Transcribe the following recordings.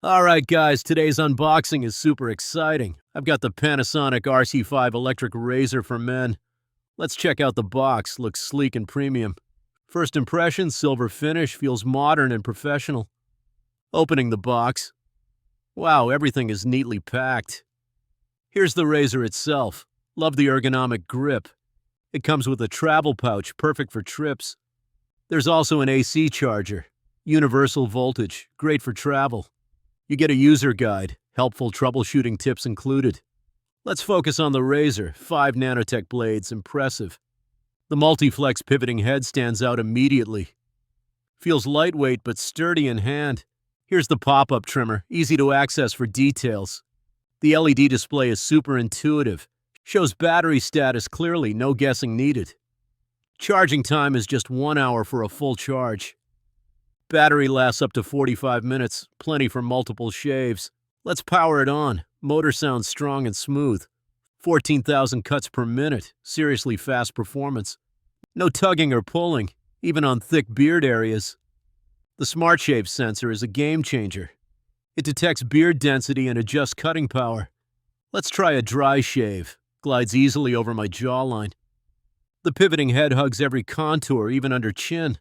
Alright guys, today's unboxing is super exciting. I've got the Panasonic RC5 electric razor for men. Let's check out the box, looks sleek and premium. First impression, silver finish, feels modern and professional. Opening the box. Wow, everything is neatly packed. Here's the razor itself. Love the ergonomic grip. It comes with a travel pouch, perfect for trips. There's also an AC charger. Universal voltage, great for travel. You get a user guide, helpful troubleshooting tips included. Let's focus on the razor, 5 Nanotech blades, impressive. The multi-flex pivoting head stands out immediately. Feels lightweight but sturdy in hand. Here's the pop-up trimmer, easy to access for details. The LED display is super intuitive, shows battery status clearly, no guessing needed. Charging time is just 1 hour for a full charge. Battery lasts up to 45 minutes, plenty for multiple shaves. Let's power it on. Motor sounds strong and smooth. 14,000 cuts per minute, seriously fast performance. No tugging or pulling, even on thick beard areas. The Smart Shave sensor is a game changer. It detects beard density and adjusts cutting power. Let's try a dry shave. Glides easily over my jawline. The pivoting head hugs every contour, even under chin.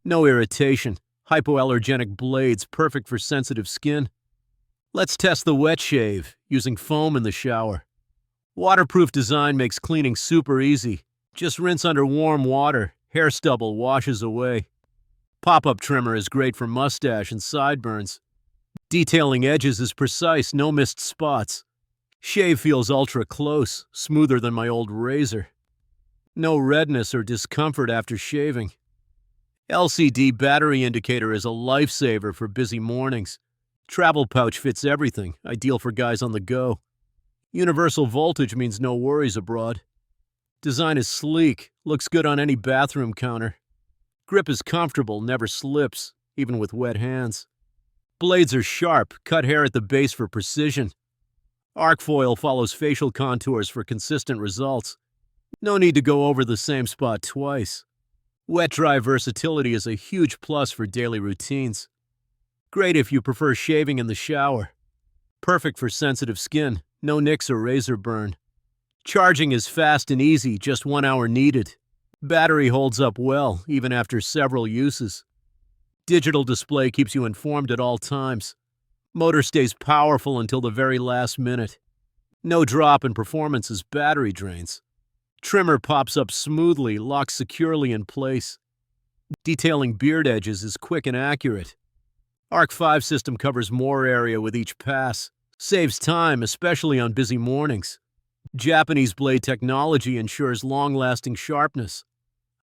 No irritation. Hypoallergenic blades, perfect for sensitive skin. Let's test the wet shave, using foam in the shower. Waterproof design makes cleaning super easy. Just rinse under warm water, hair stubble washes away. Pop-up trimmer is great for mustache and sideburns. Detailing edges is precise, no missed spots. Shave feels ultra close, smoother than my old razor. No redness or discomfort after shaving. LCD battery indicator is a lifesaver for busy mornings. Travel pouch fits everything, ideal for guys on the go. Universal voltage means no worries abroad. Design is sleek, looks good on any bathroom counter. Grip is comfortable, never slips, even with wet hands. Blades are sharp, cut hair at the base for precision. Arc foil follows facial contours for consistent results. No need to go over the same spot twice. Wet-dry versatility is a huge plus for daily routines. Great if you prefer shaving in the shower. Perfect for sensitive skin, no nicks or razor burn. Charging is fast and easy, just 1 hour needed. Battery holds up well, even after several uses. Digital display keeps you informed at all times. Motor stays powerful until the very last minute. No drop in performance as battery drains. Trimmer pops up smoothly, locks securely in place. Detailing beard edges is quick and accurate. Arc 5 system covers more area with each pass. Saves time, especially on busy mornings. Japanese blade technology ensures long-lasting sharpness.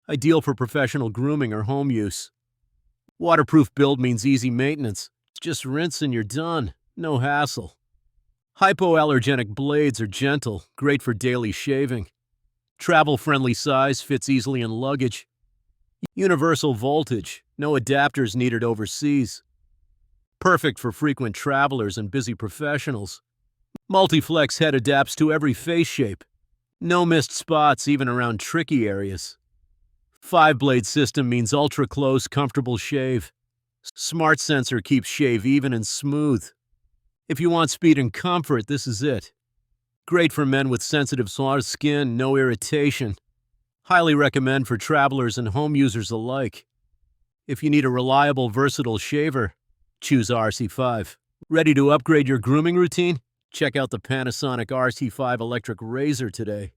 Ideal for professional grooming or home use. Waterproof build means easy maintenance. Just rinse and you're done. No hassle. Hypoallergenic blades are gentle, great for daily shaving. Travel-friendly size, fits easily in luggage. Universal voltage, no adapters needed overseas. Perfect for frequent travelers and busy professionals. Multi-flex head adapts to every face shape. No missed spots even around tricky areas. 5-blade system means ultra-close, comfortable shave. Smart sensor keeps shave even and smooth. If you want speed and comfort, this is it. Great for men with sensitive soft skin, no irritation. Highly recommend for travelers and home users alike. If you need a reliable, versatile shaver, choose RC5. Ready to upgrade your grooming routine? Check out the Panasonic RC5 electric razor today.